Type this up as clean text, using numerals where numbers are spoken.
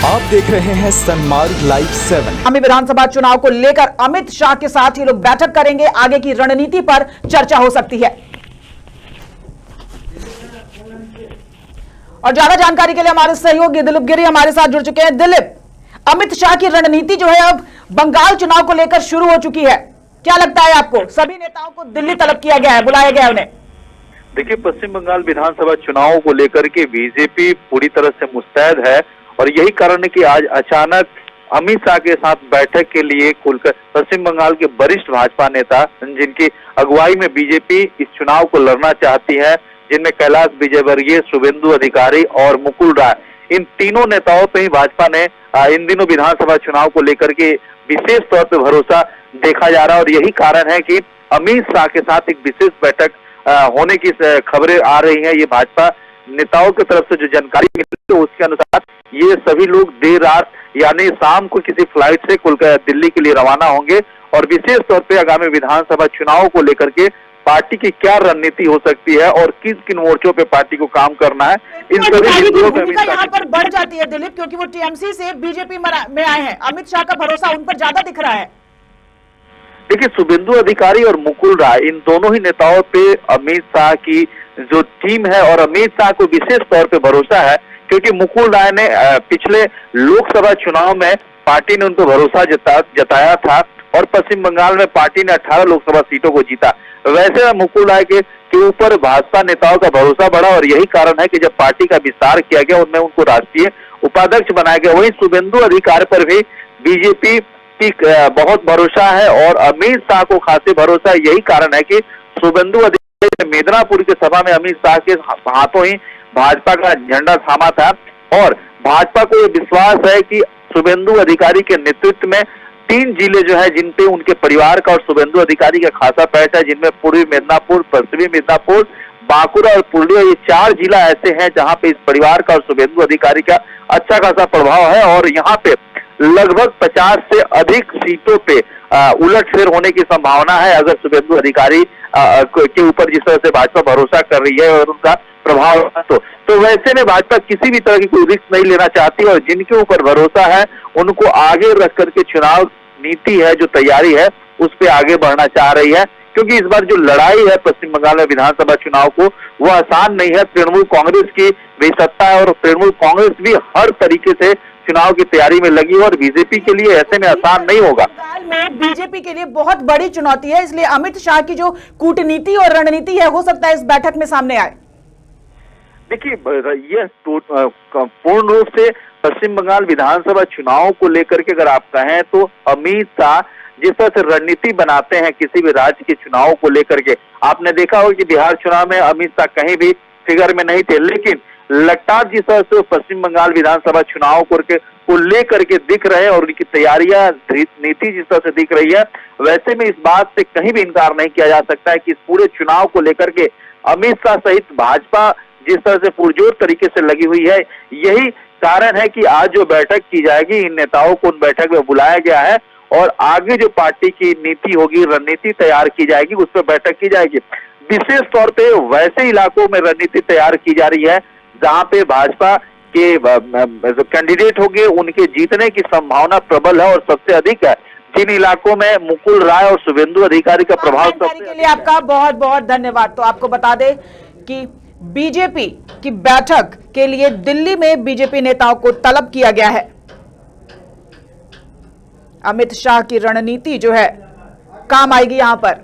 आप देख रहे हैं सनमार्ग लाइव 7। आगामी विधानसभा चुनाव को लेकर अमित शाह के साथ ये लोग बैठक करेंगे। आगे की रणनीति पर चर्चा हो सकती है। और ज्यादा जानकारी के लिए हमारे सहयोगी दिलीप गिरी हमारे साथ जुड़ चुके हैं। दिलीप, अमित शाह की रणनीति जो है अब बंगाल चुनाव को लेकर शुरू हो चुकी है, क्या लगता है आपको? सभी नेताओं को दिल्ली तलब किया गया है, बुलाया गया है उन्हें। देखिए, पश्चिम बंगाल विधानसभा चुनाव को लेकर के बीजेपी पूरी तरह से मुस्तैद है और यही कारण है कि आज अचानक अमित शाह के साथ बैठक के लिए खुलकर पश्चिम बंगाल के वरिष्ठ भाजपा नेता जिनकी अगुवाई में बीजेपी इस चुनाव को लड़ना चाहती है, जिनमें कैलाश विजयवर्गीय, शुभेंदु अधिकारी और मुकुल राय, इन तीनों नेताओं पे ही भाजपा ने इन दिनों विधानसभा चुनाव को लेकर के विशेष तौर पे भरोसा देखा जा रहा है। और यही कारण है कि अमित शाह के साथ एक विशेष बैठक होने की खबरें आ रही हैं। ये भाजपा नेताओं की तरफ से जो जानकारी मिली है उसके अनुसार ये सभी लोग देर रात यानी शाम को किसी फ्लाइट से कोलकाता दिल्ली के लिए रवाना होंगे और विशेष तौर पे आगामी विधानसभा चुनाव को लेकर के पार्टी की क्या रणनीति हो सकती है और किन किन मोर्चों पे पार्टी को काम करना है, इन सभी भूमिका यहाँ पर बढ़ जाती है दिलीप, क्योंकि वो टीएमसी से बीजेपी में आए हैं। अमित शाह का भरोसा उन पर ज्यादा दिख रहा है। देखिए, शुभेंदु अधिकारी और मुकुल राय, इन दोनों ही नेताओं पे अमित शाह की जो टीम है और अमित शाह को विशेष तौर पे भरोसा है, क्योंकि मुकुल राय ने पिछले लोकसभा चुनाव में पार्टी ने उनको भरोसा जताया था और पश्चिम बंगाल में पार्टी ने 18 लोकसभा सीटों को जीता। वैसे मुकुल राय के ऊपर भाजपा नेताओं का भरोसा बढ़ा और यही कारण है कि जब पार्टी का विस्तार किया गया उनमें उनको राष्ट्रीय उपाध्यक्ष बनाया गया। वहीं शुभेंदु अधिकारी पर भी बीजेपी की बहुत भरोसा है और अमित शाह को खासी भरोसा है। यही कारण है कि शुभेंदु अधिकारी ने मिदनापुर की सभा में अमित शाह के हाथों ही भाजपा का झंडा थामा था और भाजपा को यह विश्वास है कि शुभेंदु अधिकारी के नेतृत्व में 3 जिले जो है जिन पे उनके परिवार का और शुभेंदु अधिकारी का खासा पैठ है, जिनमें पूर्वी मिदनापुर, पश्चिमी मिदनापुर, बांकुड़ा और पुरुलिया, ये 4 जिला ऐसे हैं जहां पे इस परिवार का और शुभेंदु अधिकारी का अच्छा खासा प्रभाव है और यहाँ पे लगभग 50 से अधिक सीटों पे उलटफेर होने की संभावना है अगर शुभेंदु अधिकारी के ऊपर जिस तरह से भाजपा भरोसा कर रही है और उनका प्रभाव तो वैसे में भाजपा किसी भी तरह की कोई रिस्क नहीं लेना चाहती और जिनके ऊपर भरोसा है उनको आगे रख करके चुनाव नीति है जो तैयारी है उस पर आगे बढ़ना चाह रही है, क्योंकि इस बार जो लड़ाई है पश्चिम बंगाल में विधानसभा चुनाव को वो आसान नहीं है। तृणमूल कांग्रेस की बेसत्ता है और तृणमूल कांग्रेस भी हर तरीके से चुनाव की तैयारी में लगी और बीजेपी के लिए ऐसे में आसान नहीं होगा। बीजेपी के लिए बहुत बड़ी चुनौती है, इसलिए अमित शाह की जो कूटनीति और रणनीति है हो सकता है इस बैठक में सामने आए। देखिए, यह पूर्ण रूप से पश्चिम बंगाल विधानसभा चुनाव को लेकर के अगर आप कहें तो अमित शाह जिस तरह से रणनीति बनाते हैं किसी भी राज्य के चुनाव को लेकर के, आपने देखा होगा कि बिहार चुनाव में अमित शाह कहीं भी फिगर में नहीं थे, लेकिन लगातार जिस तरह से पश्चिम बंगाल विधानसभा चुनाव को लेकर के दिख रहे हैं और उनकी तैयारियां नीति जिस तरह से दिख रही है, वैसे में इस बात से कहीं भी इनकार नहीं किया जा सकता है कि इस पूरे चुनाव को लेकर के अमित शाह सहित भाजपा जिस तरह से पुरजोर तरीके से लगी हुई है। यही कारण है कि आज जो बैठक की जाएगी, इन नेताओं को उन बैठक में बुलाया गया है और आगे जो पार्टी की नीति होगी, रणनीति तैयार की जाएगी, उस पर बैठक की जाएगी। विशेष तौर पे वैसे इलाकों में रणनीति तैयार की जा रही है जहां पे भाजपा के जो कैंडिडेट होंगे उनके जीतने की संभावना प्रबल है और सबसे अधिक है। जिन इलाकों में मुकुल राय और शुभेंदु अधिकारी का प्रभाव के लिए आपका बहुत बहुत धन्यवाद। तो आपको बता दें कि बीजेपी की बैठक के लिए दिल्ली में बीजेपी नेताओं को तलब किया गया है। अमित शाह की रणनीति जो है काम आएगी यहां पर।